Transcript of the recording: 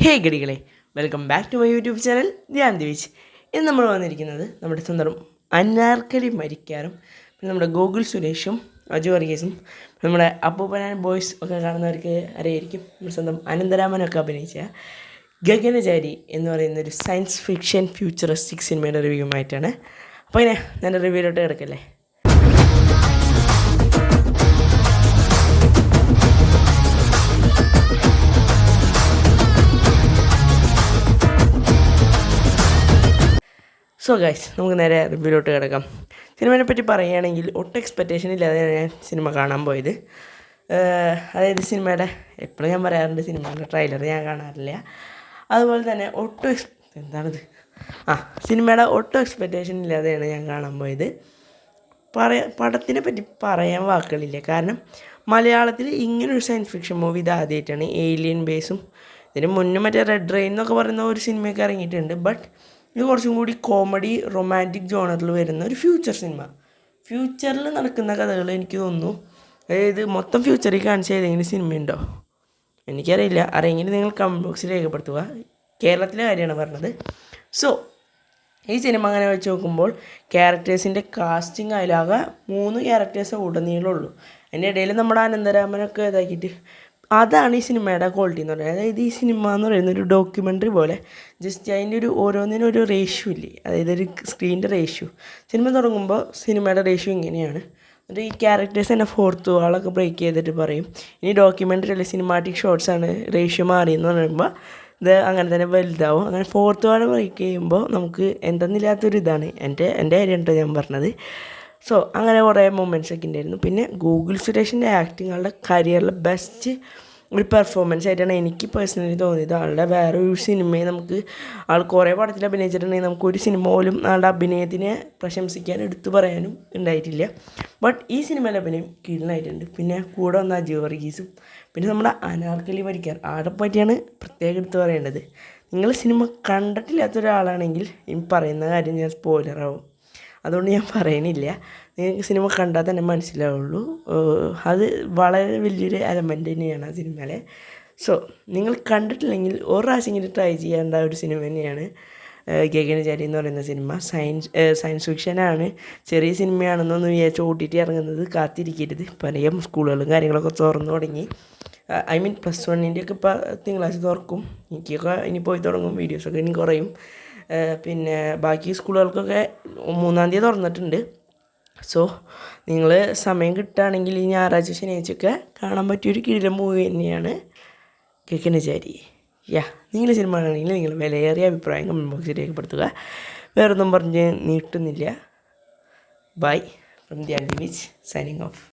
ഹേ ഗടികളെ, welcome back to my YouTube channel Dhyan Divich. ഇന്ന് നമ്മൾ വന്നിരിക്കുന്നത് നമ്മുടെ സ്വന്തം അനാർക്കലി മരിക്കാറും പിന്നെ നമ്മുടെ ഗോകുൽ സുരേഷും അജു വർഗീസും നമ്മുടെ അപ്പൂപ്പൻ ബോയ്സ് ഒക്കെ കാണുന്നവർക്ക് അറിയായിരിക്കും. നമ്മുടെ സ്വന്തം അനന്തരാമനൊക്കെ അഭിനയിച്ച ഗഗനചാരി എന്ന് പറയുന്നൊരു സയൻസ് ഫിക്ഷൻ ഫ്യൂച്ചറിസ്റ്റിക് സിനിമയുടെ റിവ്യൂമായിട്ടാണ്. അപ്പോൾ ഇങ്ങനെ ഞാൻ റിവ്യൂയിലോട്ട് കിടക്കല്ലേ. സോ ഗൈസ്, നമുക്ക് നേരെ റിവ്യൂലോട്ട് കിടക്കാം. സിനിമയെ പറ്റി പറയുകയാണെങ്കിൽ ഒട്ടും എക്സ്പെക്റ്റേഷൻ ഇല്ലാതെ ഞാൻ സിനിമ കാണാൻ പോയത്. അതായത് സിനിമയുടെ എപ്പോഴും ഞാൻ പറയാറുണ്ട്, സിനിമയുടെ ട്രെയിലർ ഞാൻ കാണാറില്ല. അതുപോലെ തന്നെ സിനിമയുടെ ഒട്ടും എക്സ്പെക്റ്റേഷൻ ഇല്ലാതെയാണ് ഞാൻ കാണാൻ പോയത്. പടത്തിനെ പറ്റി പറയാൻ വാക്കുകളില്ല. കാരണം മലയാളത്തിൽ ഇങ്ങനൊരു സയൻസ് ഫിക്ഷൻ മൂവി ഇത് ആദ്യമായിട്ടാണ്. ഏലിയൻ ബേസും ഇതിന് മുന്നേ മറ്റേ റെഡ് റെയിൻ എന്നൊക്കെ പറയുന്ന ഒരു സിനിമയൊക്കെ ഇറങ്ങിയിട്ടുണ്ട്. ബട്ട് ഇത് കുറച്ചും കൂടി കോമഡി റൊമാൻറ്റിക് ജോണറിൽ വരുന്ന ഒരു ഫ്യൂച്ചർ സിനിമ. ഫ്യൂച്ചറിൽ നടക്കുന്ന കഥകൾ എനിക്ക് തോന്നുന്നു. അതായത് മൊത്തം ഫ്യൂച്ചറിൽ കാണിച്ച ഏതെങ്കിലും സിനിമയുണ്ടോ എനിക്കറിയില്ല. അറിയെങ്കിൽ നിങ്ങൾ കമൻറ്റ് ബോക്സിൽ രേഖപ്പെടുത്തുക. കേരളത്തിലെ കാര്യമാണ് പറഞ്ഞത്. സോ ഈ സിനിമ അങ്ങനെ വെച്ച് നോക്കുമ്പോൾ ക്യാരക്ടേഴ്സിൻ്റെ കാസ്റ്റിംഗ് അതിലാകെ 3 ക്യാരക്ടേഴ്സ് ഉടനീളമുള്ളൂ. അതിൻ്റെ ഇടയിൽ നമ്മുടെ അനന്തരാമനൊക്കെ ഇതാക്കിയിട്ട് അതാണ് ഈ സിനിമയുടെ ക്വാളിറ്റി എന്ന് പറയുന്നത്. അതായത് ഈ സിനിമ എന്ന് പറയുന്ന ഒരു ഡോക്യുമെൻ്ററി പോലെ ജസ്റ്റ് അതിൻ്റെ ഒരു ഓരോന്നിനും ഒരു റേഷ്യോ ഇല്ലേ, അതായത് ഒരു സ്ക്രീനിൻ്റെ റേഷ്യോ. സിനിമ തുടങ്ങുമ്പോൾ സിനിമയുടെ റേഷ്യോ ഇങ്ങനെയാണ്. എന്നിട്ട് ഈ ക്യാരക്ടേഴ്സ് തന്നെ ഫോർത്ത് വാളൊക്കെ ബ്രേക്ക് ചെയ്തിട്ട് പറയും ഇനി ഡോക്യുമെൻ്ററി അല്ലെ സിനിമാറ്റിക് ഷോർട്സാണ് റേഷ്യോ മാറിയെന്ന് പറയുമ്പോൾ ഇത് അങ്ങനെ തന്നെ വലുതാവും. അങ്ങനെ ഫോർത്ത് വാൾ ബ്രേക്ക് ചെയ്യുമ്പോൾ നമുക്ക് എന്തെന്നില്ലാത്തൊരു ഇതാണ് എൻ്റെ കാര്യം കേട്ടോ ഞാൻ പറഞ്ഞത്. സോ അങ്ങനെ കുറേ മൊമെൻറ്റ്സൊക്കെ ഉണ്ടായിരുന്നു. പിന്നെ ഗോകുൽ സുരേഷിൻ്റെ ആക്ടിങ് ആളുടെ കരിയറിലെ ബെസ്റ്റ് ഒരു പെർഫോമൻസ് ആയിട്ടാണ് എനിക്ക് പേഴ്സണലി തോന്നിയത്. ആളുടെ വേറെ ഒരു സിനിമയെ ആൾ കുറേ പടത്തിൽ അഭിനയിച്ചിട്ടുണ്ടെങ്കിൽ നമുക്കൊരു സിനിമ പോലും ആളുടെ അഭിനയത്തിനെ പ്രശംസിക്കാൻ എടുത്തു പറയാനും ഉണ്ടായിട്ടില്ല. ബട്ട് ഈ സിനിമയിലെ അഭിനയം കീഴിലായിട്ടുണ്ട്. പിന്നെ കൂടെ വന്ന അജു വർഗീസും പിന്നെ നമ്മുടെ അനാർക്കലി മരിക്കാർ ആടെ പറ്റിയാണ് പ്രത്യേകം എടുത്ത് പറയേണ്ടത്. നിങ്ങൾ സിനിമ കണ്ടിട്ടില്ലാത്ത ഒരാളാണെങ്കിൽ ഈ പറയുന്ന കാര്യം ഞാൻ സ്പോയിലറാവും, അതുകൊണ്ട് ഞാൻ പറയണില്ല. നിങ്ങൾക്ക് സിനിമ കണ്ടാൽ തന്നെ മനസ്സിലാവുള്ളൂ. അത് വളരെ വലിയൊരു എലമെൻ്റ് തന്നെയാണ് ആ സിനിമയിലെ. സോ നിങ്ങൾ കണ്ടിട്ടില്ലെങ്കിൽ ഒരു പ്രാവശ്യമെങ്കിലും ട്രൈ ചെയ്യേണ്ട ഒരു സിനിമ തന്നെയാണ് ഗഗനചാരി എന്ന് പറയുന്ന സിനിമ. സയൻസ് ഫിക്ഷനാണ്. ചെറിയ സിനിമയാണെന്നൊന്നും വിചാരിച്ച് OTT ഇറങ്ങുന്നത് കാത്തിരിക്കരുത്. പല സ്കൂളുകളും കാര്യങ്ങളൊക്കെ തുറന്നു തുടങ്ങി. ഐ മീൻ +1 ഒക്കെ ഇപ്പോൾ തിങ്കളാഴ്ച തുറക്കും. എനിക്കൊക്കെ ഇനി പോയി തുടങ്ങും. വീഡിയോസൊക്കെ ഇനി കുറയും. പിന്നെ ബാക്കി സ്കൂളുകൾക്കൊക്കെ 3-ാം തീയതി തുറന്നിട്ടുണ്ട്. സോ നിങ്ങൾ സമയം കിട്ടുകയാണെങ്കിൽ ഈ ഞായറാഴ്ച ശനിയാഴ്ചയൊക്കെ കാണാൻ പറ്റിയൊരു കിടിലൻ മൂവി തന്നെയാണ് ഗഗനചാരി. നിങ്ങൾ സിനിമ കാണുകയാണെങ്കിൽ നിങ്ങൾ വിലയേറിയ അഭിപ്രായം കമൻറ്റ് ബോക്സിൽ രേഖപ്പെടുത്തുക. വേറൊന്നും പറഞ്ഞ് നീട്ടുന്നില്ല. Bye from Dhyan Divich signing of.